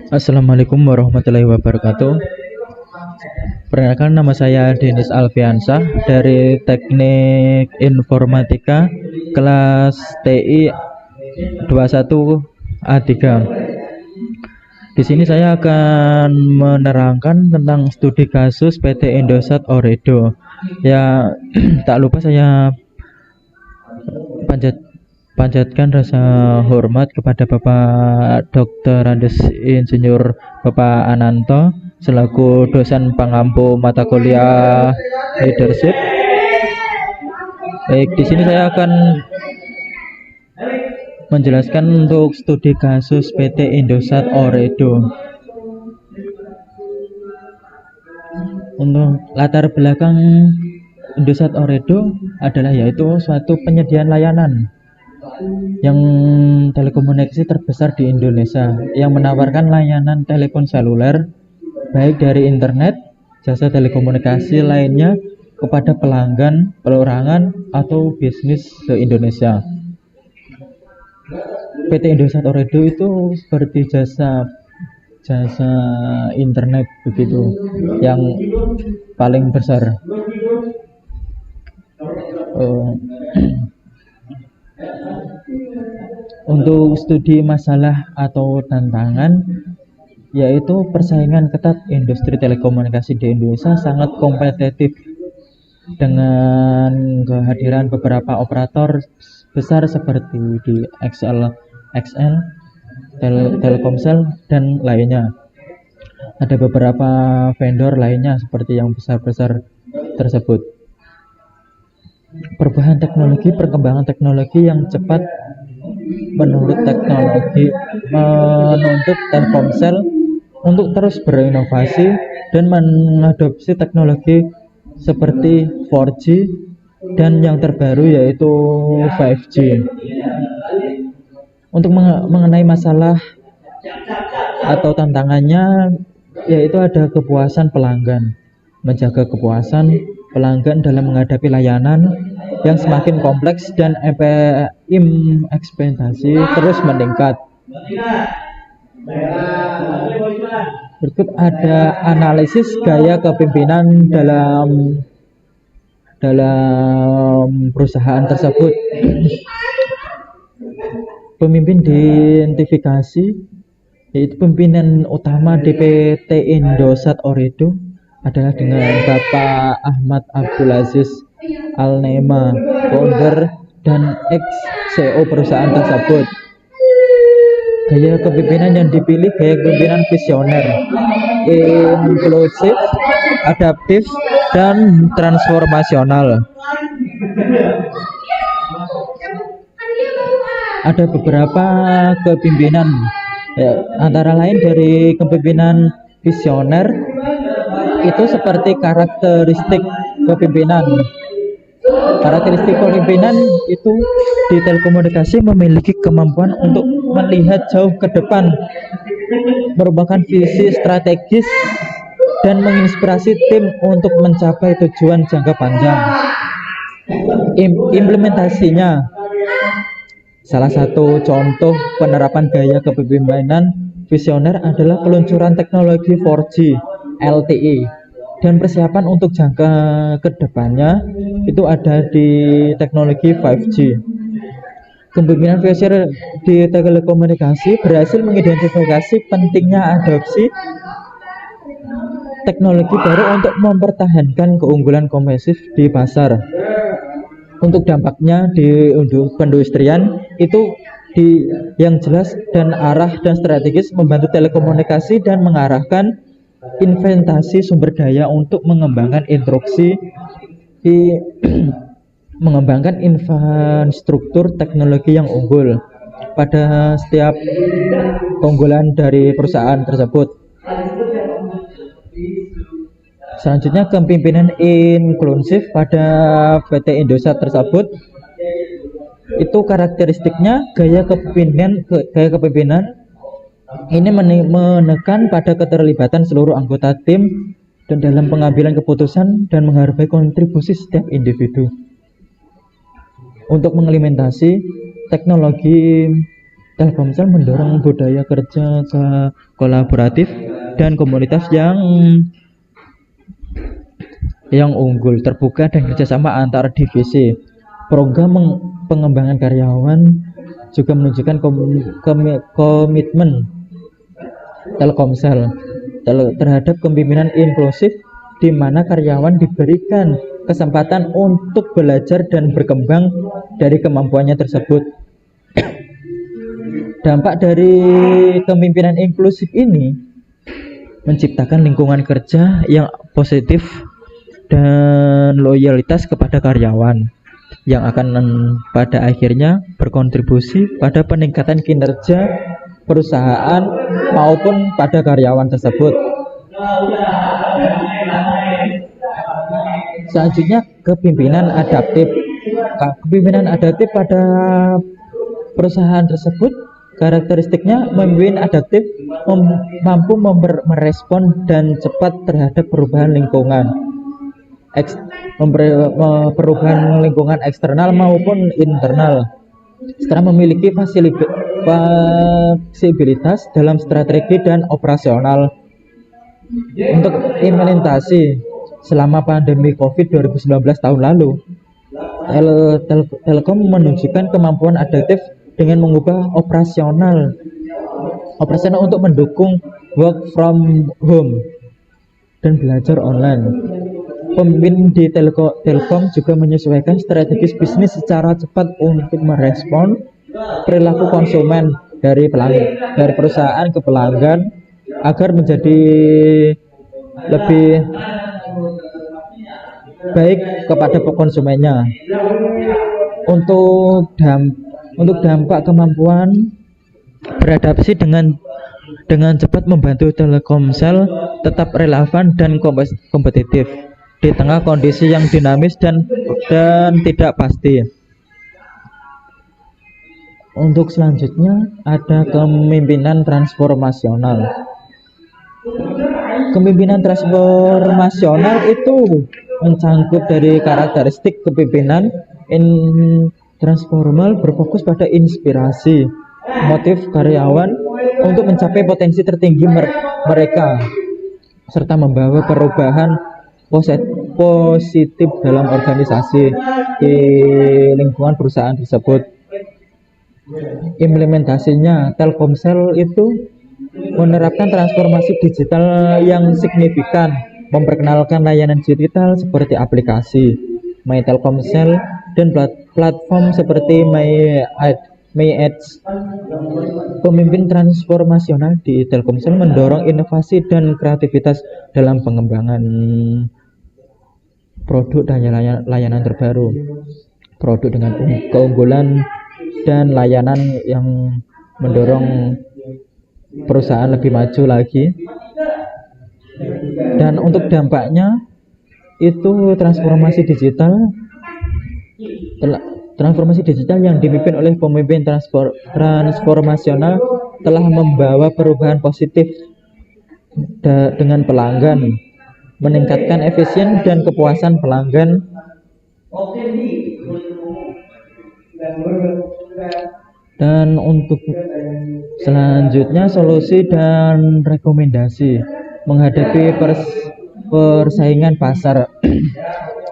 Assalamualaikum warahmatullahi wabarakatuh. Perkenalkan, nama saya Denis Alfiansah dari Teknik Informatika kelas TI 21A3. Di sini saya akan menerangkan tentang studi kasus PT Indosat Ooredoo. Ya, tak lupa saya panjatkan rasa hormat kepada Bapak Dr. Andes Insinyur Bapak Ananto selaku dosen pengampu mata kuliah leadership. Baik, di sini saya akan menjelaskan untuk studi kasus PT Indosat Ooredoo. Untuk latar belakang Indosat Ooredoo adalah yaitu suatu penyediaan layanan yang telekomunikasi terbesar di Indonesia yang menawarkan layanan telepon seluler baik dari internet, jasa telekomunikasi lainnya kepada pelanggan, perorangan atau bisnis se-Indonesia. PT Indosat Ooredoo itu seperti jasa internet begitu yang paling besar. Untuk studi masalah atau tantangan, yaitu persaingan ketat industri telekomunikasi di Indonesia sangat kompetitif dengan kehadiran beberapa operator besar seperti di XL, Telkomsel dan lainnya. Ada beberapa vendor lainnya seperti yang besar-besar tersebut. Perkembangan teknologi yang cepat menuntut Telkomsel untuk terus berinovasi dan mengadopsi teknologi seperti 4G dan yang terbaru yaitu 5G. Untuk mengenai masalah atau tantangannya, yaitu ada kepuasan pelanggan. Menjaga kepuasan pelanggan dalam menghadapi layanan yang semakin kompleks dan ekspektasi terus meningkat. Berikut ada analisis gaya kepemimpinan dalam perusahaan tersebut. Pemimpin diidentifikasi, yaitu pimpinan utama PT Indosat Ooredoo adalah dengan Bapak Ahmad Abdul Aziz Al-Nema, founder dan ex-CEO perusahaan tersebut. Gaya kepemimpinan yang dipilih gaya kepemimpinan visioner, inklusif, adaptif, dan transformasional. Ada beberapa kepemimpinan, antara lain dari kepemimpinan visioner itu seperti karakteristik kepemimpinan. Karakteristik kepemimpinan itu di telekomunikasi memiliki kemampuan untuk melihat jauh ke depan, merupakan visi strategis dan menginspirasi tim untuk mencapai tujuan jangka panjang. Implementasinya, salah satu contoh penerapan gaya kepemimpinan visioner adalah peluncuran teknologi 4G LTE dan persiapan untuk jangka kedepannya itu ada di teknologi 5G. Kepemimpinan visioner di telekomunikasi berhasil mengidentifikasi pentingnya adopsi teknologi baru untuk mempertahankan keunggulan kompetitif di pasar. Untuk dampaknya di perindustrian itu yang jelas dan arah dan strategis membantu telekomunikasi dan mengarahkan investasi sumber daya untuk mengembangkan mengembangkan infrastruktur teknologi yang unggul pada setiap keunggulan dari perusahaan tersebut. Selanjutnya, kepemimpinan inklusif pada PT Indosat tersebut itu karakteristiknya gaya kepemimpinan ini menekan pada keterlibatan seluruh anggota tim dan dalam pengambilan keputusan dan menghargai kontribusi setiap individu. Untuk mengimplementasi teknologi Telkomsel mendorong budaya kerja kolaboratif dan komunitas yang unggul, terbuka dan kerjasama antar divisi. Program pengembangan karyawan juga menunjukkan komitmen Telkomsel terhadap kepemimpinan inklusif, di mana karyawan diberikan kesempatan untuk belajar dan berkembang dari kemampuannya tersebut. Dampak dari kepemimpinan inklusif ini menciptakan lingkungan kerja yang positif dan loyalitas kepada karyawan, yang akan pada akhirnya berkontribusi pada peningkatan kinerja perusahaan maupun pada karyawan tersebut. Selanjutnya, kepemimpinan adaptif. Kepemimpinan adaptif pada perusahaan tersebut karakteristiknya pemimpin adaptif mampu merespon dan cepat terhadap perubahan lingkungan, perubahan lingkungan eksternal maupun internal, serta memiliki fleksibilitas dalam strategi dan operasional. Untuk implementasi selama pandemi COVID 2019 tahun lalu, Telkom menunjukkan kemampuan adaptif dengan mengubah operasional untuk mendukung work from home dan belajar online. Pemimpin di Telkom juga menyesuaikan strategi bisnis secara cepat untuk merespon perilaku konsumen dari perusahaan ke pelanggan agar menjadi lebih baik kepada konsumennya. Untuk dampak kemampuan beradaptasi dengan cepat membantu Telkomsel tetap relevan dan kompetitif di tengah kondisi yang dinamis dan tidak pasti. Untuk selanjutnya ada kepemimpinan transformasional. Kepemimpinan transformasional itu mencangkup dari karakteristik kepemimpinan transformal, berfokus pada inspirasi motif karyawan untuk mencapai potensi tertinggi mereka, serta membawa perubahan positif dalam organisasi di lingkungan perusahaan tersebut. Implementasinya, Telkomsel itu menerapkan transformasi digital yang signifikan, memperkenalkan layanan digital seperti aplikasi My Telkomsel dan platform seperti My Ads. Pemimpin transformasional di Telkomsel mendorong inovasi dan kreativitas dalam pengembangan produk dan layanan terbaru, produk dengan keunggulan dan layanan yang mendorong perusahaan lebih maju lagi. Dan untuk dampaknya itu transformasi digital yang dipimpin oleh pemimpin transformasional telah membawa perubahan positif dengan pelanggan, meningkatkan efisien dan kepuasan pelanggan. Dan untuk selanjutnya, solusi dan rekomendasi menghadapi persaingan pasar.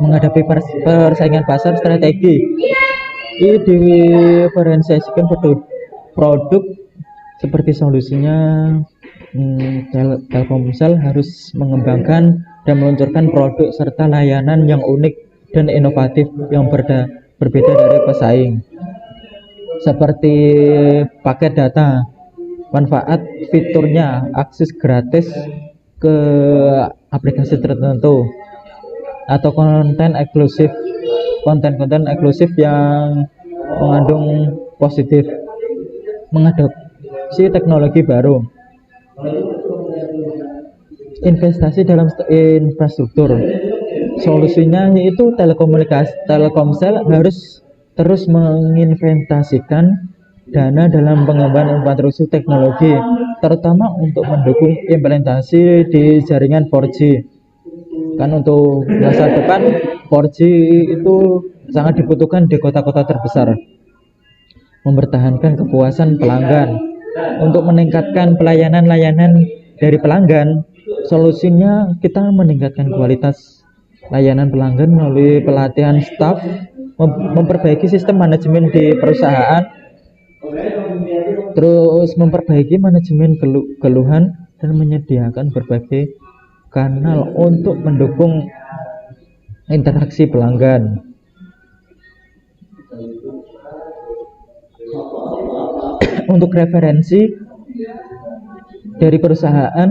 Menghadapi persaingan pasar, strategi ini diferensiasikan produk seperti solusinya. Telkomsel harus mengembangkan dan meluncurkan produk serta layanan yang unik dan inovatif yang berbeda dari pesaing, seperti paket data, manfaat fiturnya, akses gratis ke aplikasi tertentu, atau konten eksklusif yang mengandung positif, mengadopsi teknologi baru, investasi dalam infrastruktur. Solusinya yaitu Telkomsel harus terus menginvestasikan dana dalam pengembangan infrastruktur teknologi, terutama untuk mendukung implementasi di jaringan 4G. Kan untuk masa depan 4G itu sangat dibutuhkan di kota-kota terbesar. mempertahankan kepuasan pelanggan. Untuk meningkatkan pelayanan-layanan dari pelanggan, solusinya kita meningkatkan kualitas layanan pelanggan melalui pelatihan staf, memperbaiki sistem manajemen di perusahaan, terus memperbaiki manajemen keluhan, dan menyediakan berbagai kanal untuk mendukung interaksi pelanggan. Untuk referensi dari perusahaan,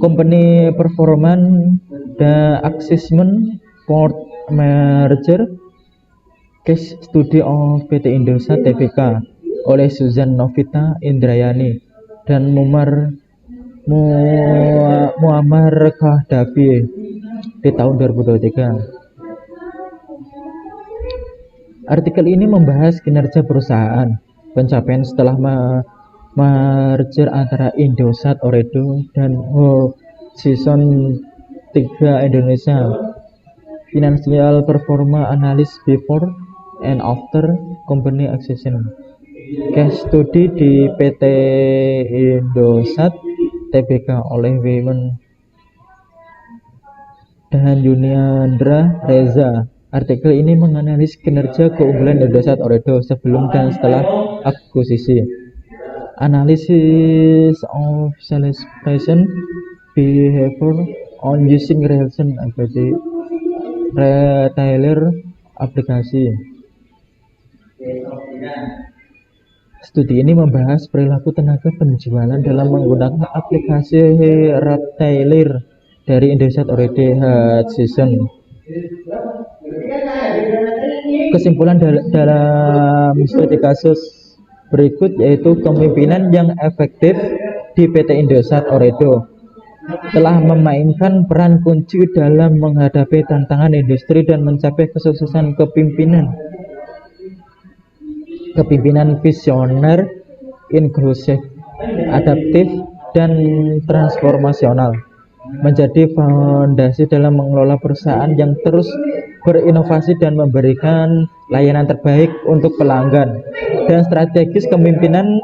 company performance dan assessment for merger case study of PT Indosat Tbk oleh Suzan Novita Indrayani dan Muammar Khadafi di tahun 2023. Artikel ini membahas kinerja perusahaan, pencapaian setelah merger antara Indosat Ooredoo dan Season 3 Indonesia, financial performance analysis before and after company acquisition, case study di PT Indosat Tbk oleh Wiman dan Yuniandra Reza. Artikel ini menganalisis kinerja keunggulan Indosat Ooredoo sebelum dan setelah akuisisi. Analysis of sales person behavior on using relation retailer aplikasi. Studi ini membahas perilaku tenaga penjualan dalam menggunakan aplikasi retailer dari Indosat Ooredoo Hutchison. Kesimpulan dalam studi kasus berikut yaitu kepemimpinan yang efektif di PT Indosat Ooredoo telah memainkan peran kunci dalam menghadapi tantangan industri dan mencapai kesuksesan kepemimpinan visioner, inklusif, adaptif, dan transformasional menjadi fondasi dalam mengelola perusahaan yang terus berinovasi dan memberikan layanan terbaik untuk pelanggan, dan strategis kepemimpinan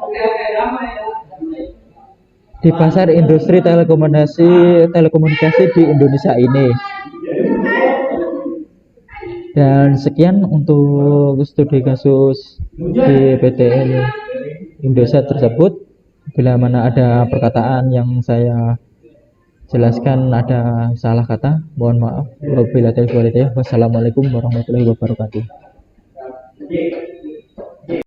di pasar industri telekomunikasi di Indonesia ini. Dan sekian untuk studi kasus di PT Indosat tersebut. Bila mana ada perkataan yang saya jelaskan ada salah kata, mohon maaf. Wabillahi taufiq wal hidayah. Wassalamualaikum warahmatullahi wabarakatuh.